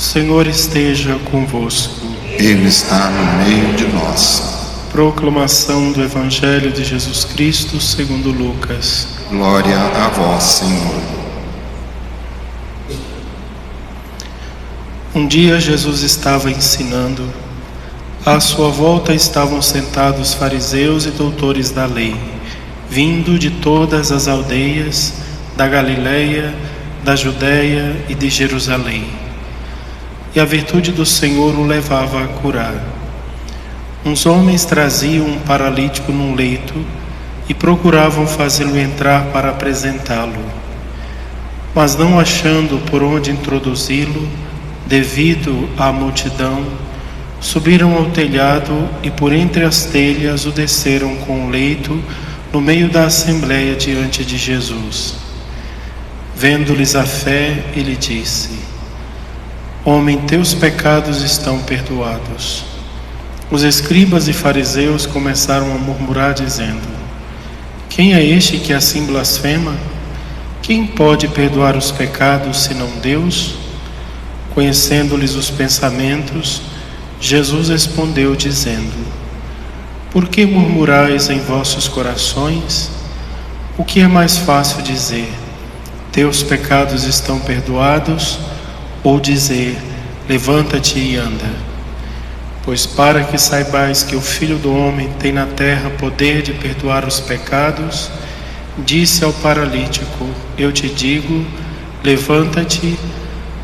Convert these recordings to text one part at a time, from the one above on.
Senhor esteja convosco. Ele está no meio de nós. Proclamação do Evangelho de Jesus Cristo segundo Lucas. Glória a vós, Senhor. Um dia Jesus estava ensinando. À sua volta estavam sentados fariseus e doutores da lei, vindo de todas as aldeias, da Galileia, da Judéia e de Jerusalém. E a virtude do Senhor o levava a curar. Uns homens traziam um paralítico num leito e procuravam fazê-lo entrar para apresentá-lo. Mas não achando por onde introduzi-lo, devido à multidão, subiram ao telhado e por entre as telhas o desceram com o leito no meio da assembleia diante de Jesus. Vendo-lhes a fé, ele disse: Homem, teus pecados estão perdoados. Os escribas e fariseus começaram a murmurar, dizendo: Quem é este que assim blasfema? Quem pode perdoar os pecados senão Deus? Conhecendo-lhes os pensamentos, Jesus respondeu, dizendo: Por que murmurais em vossos corações? O que é mais fácil dizer: Teus pecados estão perdoados, ou dizer: Levanta-te e anda? Pois para que saibais que o Filho do Homem tem na terra poder de perdoar os pecados, disse ao paralítico: Eu te digo, levanta-te,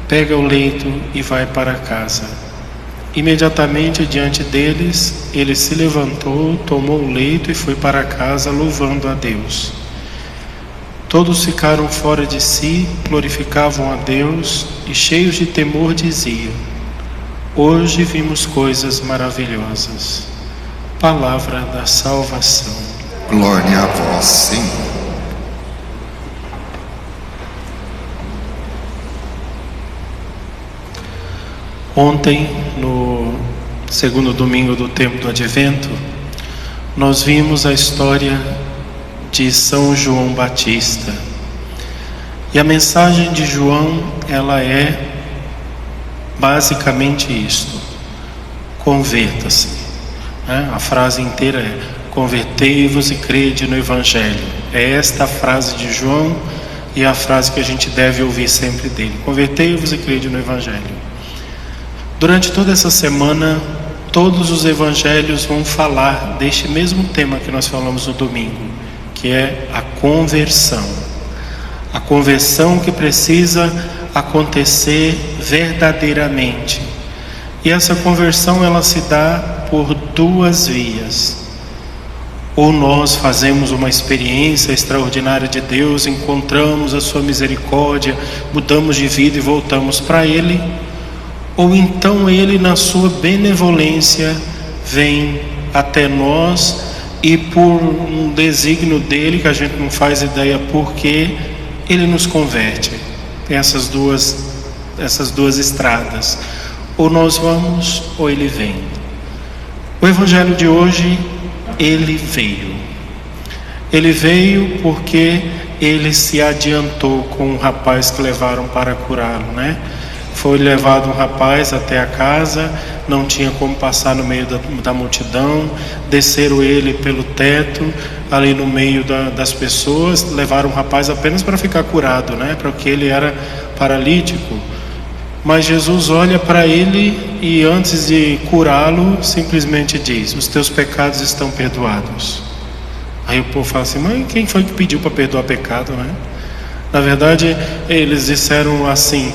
pega o leito e vai para casa. Imediatamente diante deles, ele se levantou, tomou o leito e foi para casa, louvando a Deus. Todos ficaram fora de si, glorificavam a Deus e, cheios de temor, diziam: Hoje vimos coisas maravilhosas. Palavra da salvação. Glória a vós, Senhor. Ontem, no segundo domingo do tempo do Advento, nós vimos a história de São João Batista. E a mensagem de João, ela é basicamente isto: converta-se. A frase inteira é: convertei-vos e crede no Evangelho. É esta a frase de João e a frase que a gente deve ouvir sempre dele: convertei-vos e crede no Evangelho. Durante toda essa semana, todos os evangelhos vão falar deste mesmo tema que nós falamos no domingo, que é a conversão. A conversão que precisa acontecer verdadeiramente. E essa conversão, ela se dá por duas vias. Ou nós fazemos uma experiência extraordinária de Deus, encontramos a sua misericórdia, mudamos de vida e voltamos para Ele. Ou então Ele, na sua benevolência, vem até nós e, por um desígnio dele, que a gente não faz ideia por quê, Ele nos converte. Tem essas duas estradas: ou nós vamos, ou Ele vem. O Evangelho de hoje, Ele veio. Ele veio porque Ele se adiantou com um rapaz que levaram para curá-lo, né? Foi levado um rapaz até a casa, não tinha como passar no meio da multidão, desceram ele pelo teto, ali no meio das pessoas, levaram o rapaz apenas para ficar curado, né? Porque ele era paralítico. Mas Jesus olha para ele e, antes de curá-lo, simplesmente diz: Os teus pecados estão perdoados. Aí o povo fala assim: Mas quem foi que pediu para perdoar pecado, né? Na verdade, eles disseram assim: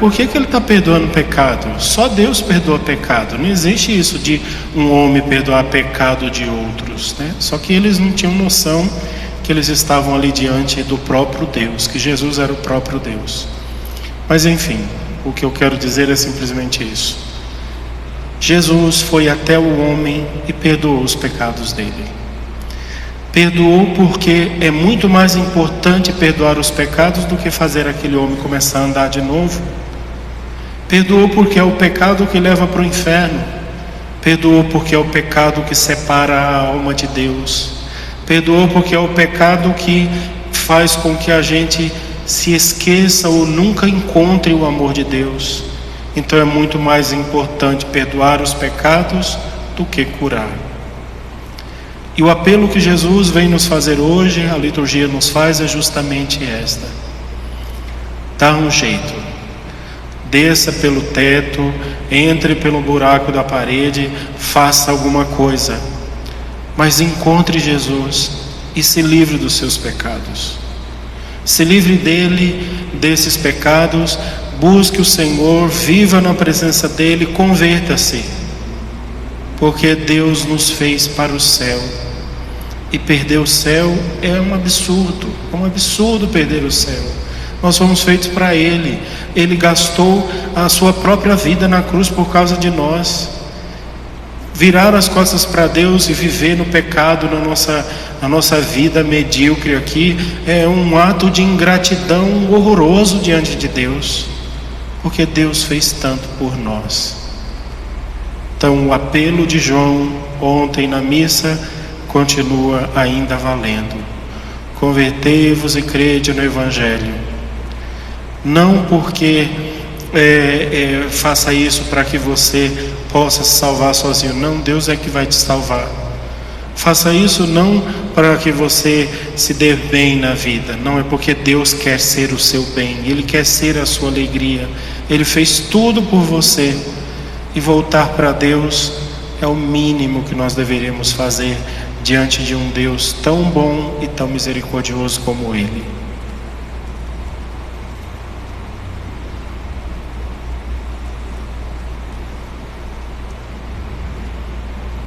por que ele está perdoando pecado? Só Deus perdoa pecado. Não existe isso de um homem perdoar pecado de outros, né? Só que eles não tinham noção que eles estavam ali diante do próprio Deus, que Jesus era o próprio Deus. Mas enfim, o que eu quero dizer é simplesmente isso: Jesus foi até o homem e perdoou os pecados dele. Perdoou porque é muito mais importante perdoar os pecados do que fazer aquele homem começar a andar de novo. Perdoou porque é o pecado que leva para o inferno. Perdoou porque é o pecado que separa a alma de Deus. Perdoou porque é o pecado que faz com que a gente se esqueça ou nunca encontre o amor de Deus. Então é muito mais importante perdoar os pecados do que curar. E o apelo que Jesus vem nos fazer hoje, a liturgia nos faz, é justamente esta: dá um jeito, desça pelo teto, entre pelo buraco da parede, faça alguma coisa, mas encontre Jesus e se livre dos seus pecados. Se livre dele, desses pecados, busque o Senhor, viva na presença dele, converta-se, porque Deus nos fez para o céu, e perder o céu é um absurdo perder o céu. Nós fomos feitos para Ele. Ele gastou a sua própria vida na cruz por causa de nós. Virar as costas para Deus e viver no pecado na nossa vida medíocre aqui é um ato de ingratidão horroroso diante de Deus, porque Deus fez tanto por nós. Então o apelo de João ontem na missa continua ainda valendo: convertei-vos e crede no Evangelho. Não porque faça isso para que você possa se salvar sozinho. Não, Deus é que vai te salvar. Faça isso não para que você se dê bem na vida. Não, é porque Deus quer ser o seu bem. Ele quer ser a sua alegria. Ele fez tudo por você. E voltar para Deus é o mínimo que nós deveríamos fazer diante de um Deus tão bom e tão misericordioso como Ele.